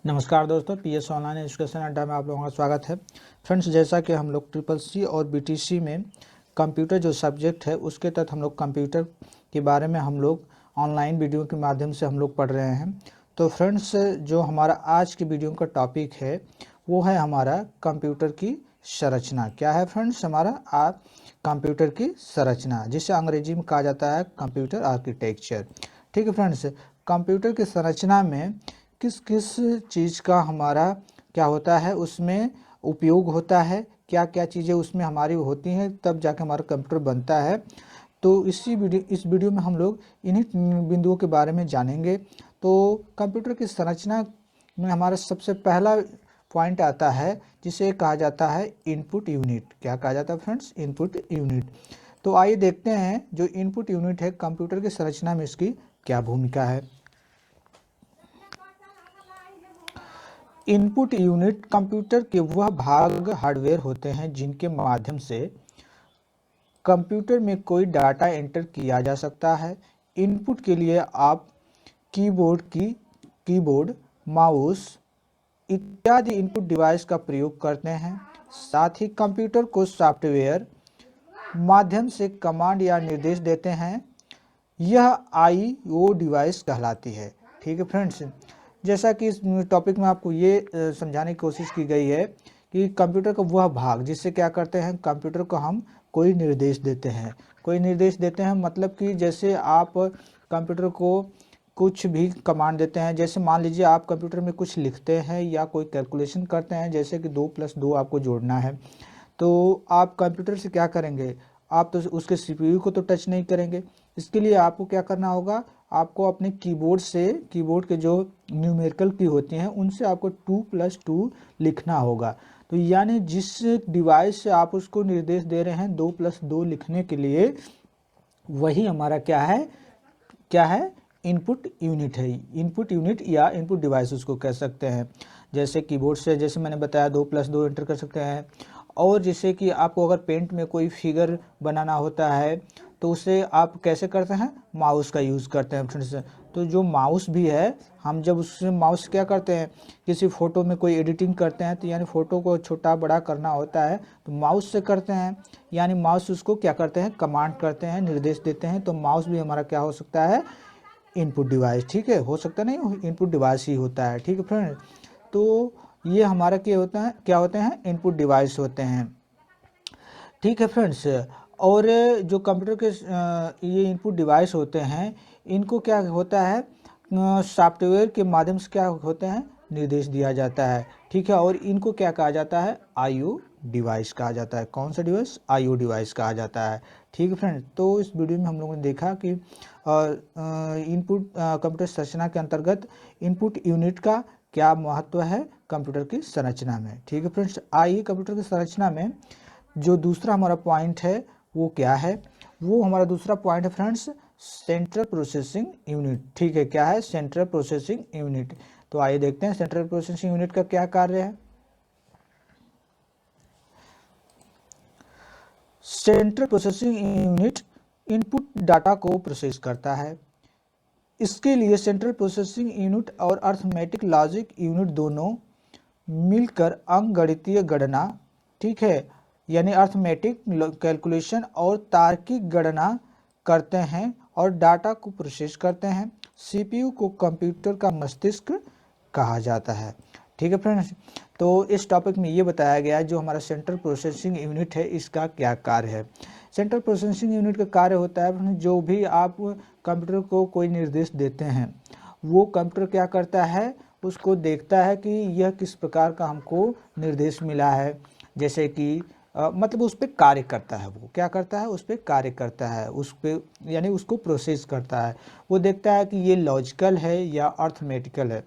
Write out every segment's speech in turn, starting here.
नमस्कार दोस्तों, PS online education अड्डा में आप लोगों का स्वागत है। फ्रेंड्स, जैसा कि हम लोग ट्रिपल सी और बीटीसी में कंप्यूटर जो सब्जेक्ट है उसके तहत हम लोग कंप्यूटर के बारे में हम लोग ऑनलाइन वीडियो के माध्यम से हम लोग पढ़ रहे हैं। तो फ्रेंड्स, जो हमारा आज की वीडियो का टॉपिक है वो है हमारा कंप्यूटर की संरचना। क्या है फ्रेंड्स? हमारा कंप्यूटर की संरचना, जिसे अंग्रेजी में कहा जाता है कंप्यूटर आर्किटेक्चर। ठीक है फ्रेंड्स, कंप्यूटर की संरचना में किस किस चीज़ का हमारा क्या होता है, उसमें उपयोग होता है, क्या क्या चीज़ें उसमें हमारी होती हैं, तब जाके हमारा कंप्यूटर बनता है। तो इस वीडियो में हम लोग इन्हीं बिंदुओं के बारे में जानेंगे। तो कंप्यूटर की संरचना में हमारा सबसे पहला पॉइंट आता है जिसे कहा जाता है इनपुट यूनिट। क्या कहा जाता है फ्रेंड्स? Input unit. तो आइए देखते हैं जो इनपुट यूनिट है कंप्यूटर की संरचना में इसकी क्या भूमिका है। इनपुट यूनिट कंप्यूटर के वह भाग हार्डवेयर होते हैं जिनके माध्यम से कंप्यूटर में कोई डाटा एंटर किया जा सकता है। इनपुट के लिए आप कीबोर्ड, माउस इत्यादि इनपुट डिवाइस का प्रयोग करते हैं। साथ ही कंप्यूटर को सॉफ्टवेयर माध्यम से कमांड या निर्देश देते हैं। यह आईओ डिवाइस कहलाती है। ठीक है फ्रेंड्स, जैसा कि इस टॉपिक में आपको ये समझाने की कोशिश की गई है कि कंप्यूटर का वह भाग जिससे क्या करते हैं, कंप्यूटर को हम कोई निर्देश देते हैं। कोई निर्देश देते हैं मतलब कि जैसे आप कंप्यूटर को कुछ भी कमांड देते हैं। जैसे मान लीजिए आप कंप्यूटर में कुछ लिखते हैं या कोई कैलकुलेशन करते हैं, जैसे कि 2+2 आपको जोड़ना है। तो आप कंप्यूटर से क्या करेंगे? आप तो उसके सीपीयू को तो टच नहीं करेंगे। इसके लिए आपको क्या करना होगा? आपको अपने कीबोर्ड के जो न्यूमेरिकल की होती हैं उनसे आपको 2+2 लिखना होगा। तो यानी जिस डिवाइस से आप उसको निर्देश दे रहे हैं 2+2 लिखने के लिए, वही हमारा क्या है? इनपुट यूनिट है। इनपुट यूनिट या इनपुट डिवाइस उसको कह सकते हैं। जैसे कीबोर्ड से, जैसे मैंने बताया, 2+2 एंटर कर सकते हैं। और जैसे कि आपको अगर पेंट में कोई फिगर बनाना होता है तो उसे आप कैसे करते हैं? माउस का यूज़ करते हैं फ्रेंड्स। तो जो माउस भी है, हम जब उससे माउस क्या करते हैं, किसी फ़ोटो में कोई एडिटिंग करते हैं तो यानी फ़ोटो को छोटा बड़ा करना होता है तो माउस से करते हैं। यानी माउस उसको क्या करते हैं? कमांड करते हैं, निर्देश देते हैं। तो माउस भी हमारा क्या हो सकता है? Input device. ठीक है, हो सकता नहीं, इनपुट डिवाइस ही होता है। ठीक है फ्रेंड, तो ये हमारा क्या होते हैं? इनपुट डिवाइस होते हैं। ठीक है फ्रेंड्स, और जो कंप्यूटर के ये इनपुट डिवाइस होते हैं, इनको क्या होता है? सॉफ्टवेयर के माध्यम से क्या होते हैं? निर्देश दिया जाता है। ठीक है, और इनको क्या कहा जाता है? आईओ डिवाइस कहा जाता है। कौन सा डिवाइस? आईओ डिवाइस कहा जाता है। ठीक है फ्रेंड्स, तो इस वीडियो में हम लोगों ने देखा कि कंप्यूटर संरचना के अंतर्गत इनपुट यूनिट का क्या महत्व है कंप्यूटर की संरचना में। ठीक है फ्रेंड्स, आइए कंप्यूटर की संरचना में जो दूसरा हमारा पॉइंट है वो क्या है? वो हमारा दूसरा पॉइंट है फ्रेंड्स, सेंट्रल प्रोसेसिंग यूनिट। ठीक है, क्या है? Central processing unit. तो आइए देखते हैं सेंट्रल प्रोसेसिंग यूनिट का क्या कार्य है। Central processing unit input data को प्रोसेस करता है। इसके लिए सेंट्रल प्रोसेसिंग यूनिट और अर्थमेटिक लॉजिक यूनिट दोनों मिलकर अंकगणितीय गणना, ठीक है, यानी अर्थमेटिक कैलकुलेशन और तार्किक गणना करते हैं और डाटा को प्रोसेस करते हैं। सीपीयू को कंप्यूटर का मस्तिष्क कहा जाता है। ठीक है फ्रेंड्स, तो इस टॉपिक में ये बताया गया है जो हमारा सेंट्रल प्रोसेसिंग यूनिट है इसका क्या कार्य है। सेंट्रल प्रोसेसिंग यूनिट का कार्य होता है, जो भी आप कंप्यूटर को कोई निर्देश देते हैं वो कंप्यूटर क्या करता है? उसको देखता है कि यह किस प्रकार का हमको निर्देश मिला है। जैसे कि मतलब उस पर कार्य करता है। वो क्या करता है? उस पर कार्य करता है, उस पर यानी उसको प्रोसेस करता है। वो देखता है कि ये लॉजिकल है या अर्थमेटिकल है।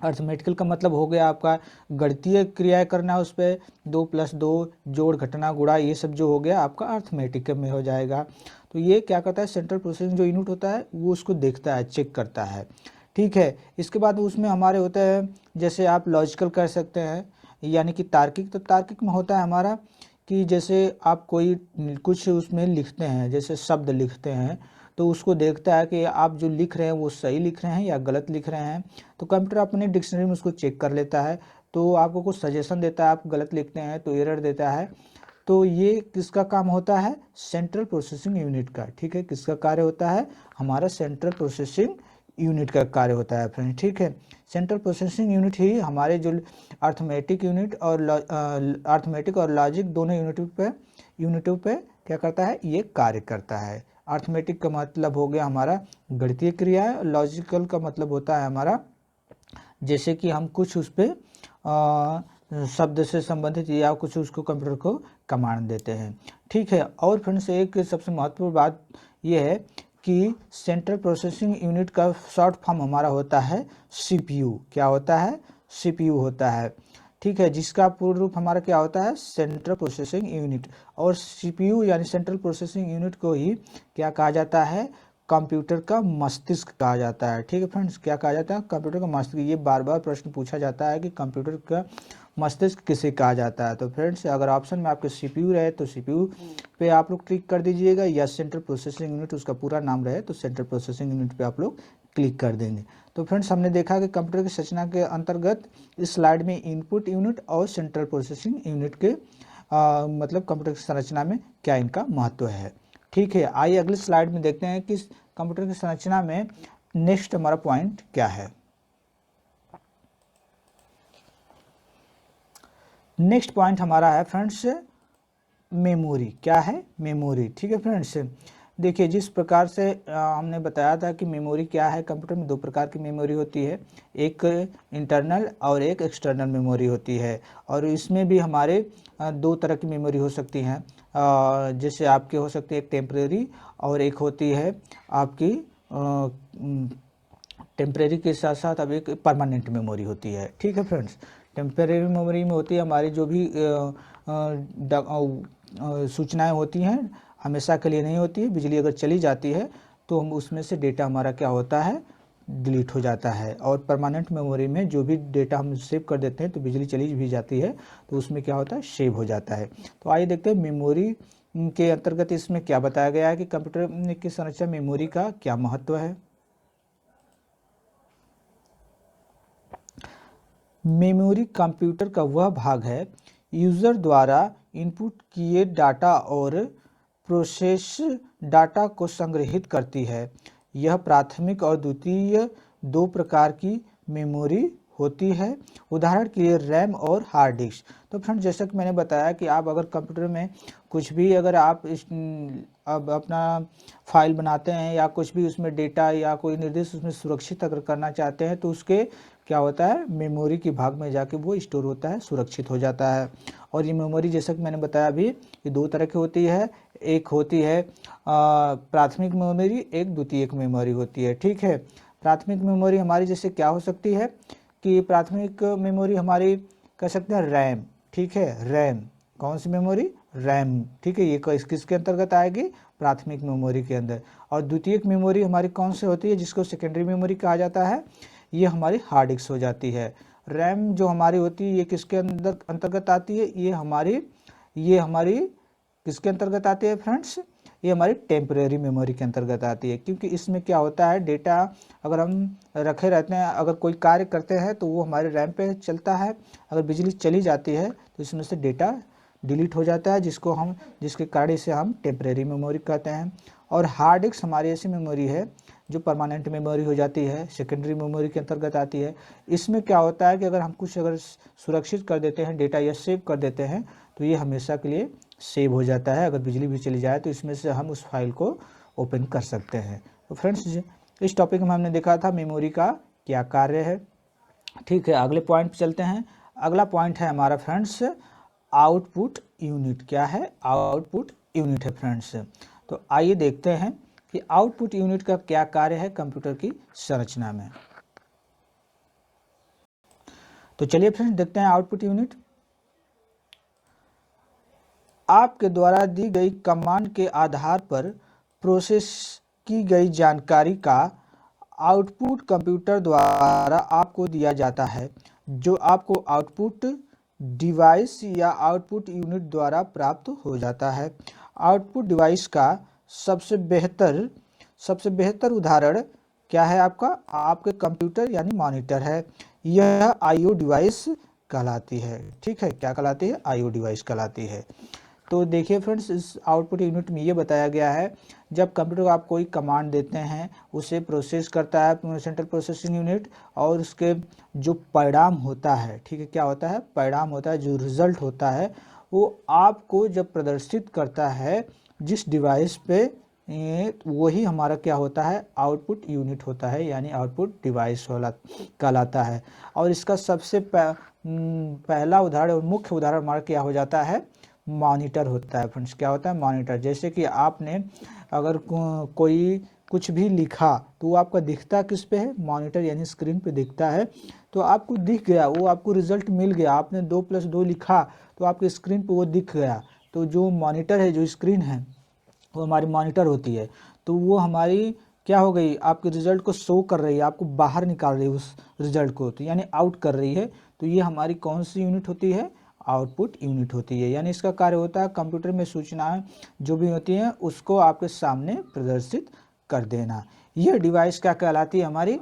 अर्थमेटिकल का मतलब हो गया आपका गणितीय क्रियाएं करना, उस पर 2+2 जोड़ घटाना गुणा, ये सब जो हो गया आपका अर्थमेटिकल में हो जाएगा। तो ये क्या करता है? सेंट्रल प्रोसेसिंग जो यूनिट होता है वो उसको देखता है, चेक करता है। ठीक है, इसके बाद उसमें हमारे होता है, जैसे आप लॉजिकल कर सकते हैं यानी कि तार्किक। तो तार्किक में होता है हमारा कि जैसे आप कोई कुछ उसमें लिखते हैं, जैसे शब्द लिखते हैं, तो उसको देखता है कि आप जो लिख रहे हैं वो सही लिख रहे हैं या गलत लिख रहे हैं। तो कंप्यूटर अपने डिक्शनरी में उसको चेक कर लेता है, तो आपको कुछ सजेशन देता है, आप गलत लिखते हैं तो एरर देता है। तो ये किसका काम होता है? सेंट्रल प्रोसेसिंग यूनिट का। ठीक है, किसका कार्य होता है? हमारा सेंट्रल प्रोसेसिंग यूनिट का कार्य होता है फ्रेंड। ठीक है, सेंट्रल प्रोसेसिंग यूनिट ही हमारे जो अर्थमेटिक यूनिट और अर्थमेटिक और लॉजिक दोनों यूनिटों पे क्या करता है? ये कार्य करता है। अर्थमेटिक का मतलब हो गया हमारा गणितीय क्रिया है, लॉजिकल का मतलब होता है हमारा जैसे कि हम कुछ उस पर शब्द से संबंधित या कुछ उसको कंप्यूटर को कमांड देते हैं। ठीक है, और फ्रेंड्स एक सबसे महत्वपूर्ण बात यह है कि सेंट्रल प्रोसेसिंग यूनिट का शॉर्ट फॉर्म हमारा होता है सीपीयू। क्या होता है? सीपीयू होता है। ठीक है, जिसका पूर्ण रूप हमारा क्या होता है? Central processing unit. और सीपीयू यानी सेंट्रल प्रोसेसिंग यूनिट को ही क्या कहा जाता है? कंप्यूटर का मस्तिष्क कहा जाता है। ठीक है फ्रेंड्स, क्या कहा जाता है? कंप्यूटर का मस्तिष्क। ये बार बार प्रश्न पूछा जाता है कि कंप्यूटर का मस्तिष्क किसे कहा जाता है। तो फ्रेंड्स, अगर ऑप्शन में आपके सीपीयू रहे तो सीपीयू पे आप लोग क्लिक कर दीजिएगा, या सेंट्रल प्रोसेसिंग यूनिट उसका पूरा नाम रहे तो सेंट्रल प्रोसेसिंग यूनिट पे आप लोग क्लिक कर देंगे। तो फ्रेंड्स, हमने देखा कि कंप्यूटर की संरचना के अंतर्गत इस स्लाइड में इनपुट यूनिट और सेंट्रल प्रोसेसिंग यूनिट के मतलब कंप्यूटर की संरचना में क्या इनका महत्व है। ठीक है, आइए अगले स्लाइड में देखते हैं कि कंप्यूटर की संरचना में नेक्स्ट हमारा पॉइंट क्या है। नेक्स्ट पॉइंट हमारा है फ्रेंड्स मेमोरी। क्या है? मेमोरी। ठीक है फ्रेंड्स, देखिए जिस प्रकार से हमने बताया था कि मेमोरी क्या है, कंप्यूटर में दो प्रकार की मेमोरी होती है, एक इंटरनल और एक एक्सटर्नल मेमोरी होती है। और इसमें भी हमारे दो तरह की मेमोरी हो सकती हैं, जैसे आपके हो सकती है एक टेम्परेरी और एक होती है आपकी टेम्परेरी के साथ साथ अब एक परमानेंट मेमोरी होती है। ठीक है फ्रेंड्स, टेम्परेरी मेमोरी में होती है हमारी जो भी सूचनाएं होती हैं हमेशा के लिए नहीं होती है, बिजली अगर चली जाती है तो हम उसमें से डेटा हमारा क्या होता है? डिलीट हो जाता है। और परमानेंट मेमोरी में जो भी डेटा हम सेव कर देते हैं तो बिजली चली भी जाती है तो उसमें क्या होता है? सेव हो जाता है। तो आइए देखते हैं मेमोरी के अंतर्गत इसमें क्या बताया गया है कि कंप्यूटर की संरचना मेमोरी का क्या महत्व है। मेमोरी कंप्यूटर का वह भाग है यूजर द्वारा इनपुट किए डाटा और प्रोसेस डाटा को संग्रहित करती है। यह प्राथमिक और द्वितीय दो प्रकार की मेमोरी होती है, उदाहरण के लिए रैम और हार्ड डिस्क। तो फ्रेंड्स, जैसा कि मैंने बताया कि आप अगर कंप्यूटर में कुछ भी अगर आप अब अपना फाइल बनाते हैं या कुछ भी उसमें डेटा या कोई निर्देश उसमें सुरक्षित अगर करना चाहते हैं तो उसके क्या होता है? मेमोरी के भाग में जाके वो स्टोर होता है, सुरक्षित हो जाता है। और ये मेमोरी जैसा कि मैंने बताया अभी, ये दो तरह की होती है, एक होती है प्राथमिक मेमोरी, एक द्वितीयक मेमोरी होती है। ठीक है, प्राथमिक मेमोरी हमारी जैसे क्या हो सकती है कि प्राथमिक मेमोरी हमारी कह सकते हैं रैम। ठीक है, रैम। कौन सी मेमोरी? रैम। ठीक है, ये किसके अंतर्गत आएगी? प्राथमिक मेमोरी के अंदर। और द्वितीयक मेमोरी हमारी कौन सी होती है, जिसको सेकेंडरी मेमोरी कहा जाता है? ये हमारी हार्ड डिस्क हो जाती है। रैम जो हमारी होती है ये किसके अंतर्गत आती है? ये हमारी किसके अंतर्गत आती है फ्रेंड्स? ये हमारी टेम्परेरी मेमोरी के अंतर्गत आती है, क्योंकि इसमें क्या होता है डेटा अगर हम रखे रहते हैं, अगर कोई कार्य करते हैं तो वो हमारे रैम पे चलता है, अगर बिजली चली जाती है तो इसमें से डेटा डिलीट हो जाता है, जिसके कारण इसे हम टेम्परेरी मेमोरी कहते हैं। और हार्ड डिस्क हमारी ऐसी मेमोरी है जो परमानेंट मेमोरी हो जाती है, सेकेंडरी मेमोरी के अंतर्गत आती है। इसमें क्या होता है कि अगर हम कुछ अगर सुरक्षित कर देते हैं डेटा या सेव कर देते हैं तो ये हमेशा के लिए सेव हो जाता है, अगर बिजली भी चली जाए तो इसमें से हम उस फाइल को ओपन कर सकते हैं। तो फ्रेंड्स, इस टॉपिक में हमने देखा था मेमोरी का क्या कार्य है। ठीक है, अगले पॉइंट पे चलते हैं। अगला पॉइंट है हमारा फ्रेंड्स आउटपुट यूनिट। क्या है? आउटपुट यूनिट है फ्रेंड्स। तो आइए देखते हैं कि आउटपुट यूनिट का क्या कार्य है कंप्यूटर की संरचना में। तो चलिए फ्रेंड्स देखते हैं आउटपुट यूनिट। आपके द्वारा दी गई कमांड के आधार पर प्रोसेस की गई जानकारी का आउटपुट कंप्यूटर द्वारा आपको दिया जाता है, जो आपको आउटपुट डिवाइस या आउटपुट यूनिट द्वारा प्राप्त हो जाता है। आउटपुट डिवाइस का सबसे बेहतर सबसे बेहतर उदाहरण क्या है आपका, आपके कंप्यूटर यानी मॉनिटर है। यह आईओ डिवाइस कहलाती है। ठीक है, क्या कहलाती है, आईओ डिवाइस कहलाती है। तो देखिए फ्रेंड्स, इस आउटपुट यूनिट में ये बताया गया है, जब कंप्यूटर को आप कोई कमांड देते हैं उसे प्रोसेस करता है सेंट्रल प्रोसेसिंग यूनिट, और उसके जो परिणाम होता है, ठीक है, क्या होता है, परिणाम होता है, जो रिजल्ट होता है वो आपको जब प्रदर्शित करता है जिस डिवाइस पे, वही हमारा क्या होता है, आउटपुट यूनिट होता है, यानी आउटपुट डिवाइस कहलाता है। और इसका सबसे पहला उदाहरण और मुख्य उदाहरण हमारा क्या हो जाता है, मॉनिटर होता है फ्रेंड्स। क्या होता है, मॉनिटर। जैसे कि आपने अगर कोई कुछ भी लिखा तो वो आपका दिखता किस पे है, मॉनिटर यानी स्क्रीन पे दिखता है। तो आपको दिख गया, वो आपको रिजल्ट मिल गया, आपने 2+2 लिखा तो आपके स्क्रीन पे वो दिख गया। तो जो मॉनिटर है, जो स्क्रीन है, वो हमारी मॉनिटर होती है। तो वो हमारी क्या हो गई, आपके रिजल्ट को शो कर रही है, आपको बाहर निकाल रही है उस रिजल्ट को, तो यानी आउट कर रही है। तो ये हमारी कौन सी यूनिट होती है, आउटपुट यूनिट होती है। यानी इसका कार्य होता है कंप्यूटर में सूचनाएं जो भी होती हैं उसको आपके सामने प्रदर्शित कर देना। यह डिवाइस क्या कहलाती है हमारी,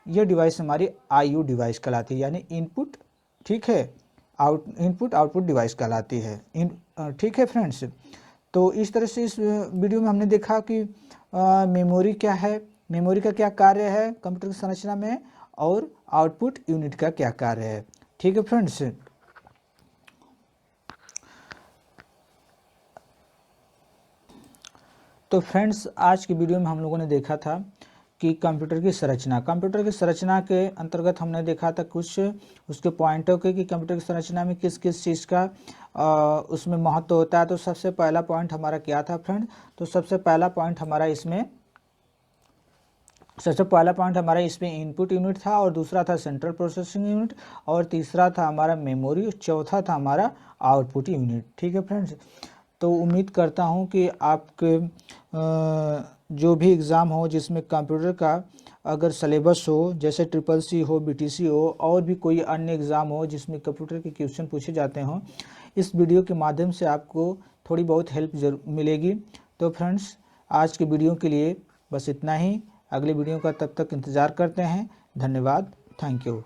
यह डिवाइस हमारी आईओ डिवाइस कहलाती है, यानी इनपुट, ठीक है, इनपुट आउटपुट डिवाइस कहलाती है। ठीक है फ्रेंड्स। तो इस तरह से इस वीडियो में हमने देखा कि मेमोरी क्या है, मेमोरी का क्या कार्य है कंप्यूटर की संरचना में, और आउटपुट यूनिट का क्या कार्य है। ठीक है फ्रेंड्स। तो फ्रेंड्स, आज की वीडियो में हम लोगों ने देखा था कि कंप्यूटर की संरचना के अंतर्गत हमने देखा था कुछ उसके पॉइंटों के, कि कंप्यूटर की संरचना में किस किस चीज़ का उसमें महत्व होता है। तो सबसे पहला पॉइंट हमारा क्या था फ्रेंड, तो सबसे पहला पॉइंट हमारा इसमें इनपुट यूनिट था, और दूसरा था सेंट्रल प्रोसेसिंग यूनिट, और तीसरा था हमारा मेमोरी, और चौथा था हमारा आउटपुट यूनिट। ठीक है फ्रेंड्स। तो उम्मीद करता हूं कि आपके जो भी एग्ज़ाम हो जिसमें कंप्यूटर का अगर सिलेबस हो, जैसे CCC हो, BTC हो, और भी कोई अन्य एग्ज़ाम हो जिसमें कंप्यूटर के क्वेश्चन पूछे जाते हों, इस वीडियो के माध्यम से आपको थोड़ी बहुत हेल्प जरूर मिलेगी। तो फ्रेंड्स, आज के वीडियो के लिए बस इतना ही। अगले वीडियो का तब तक इंतज़ार करते हैं। धन्यवाद, थैंक यू।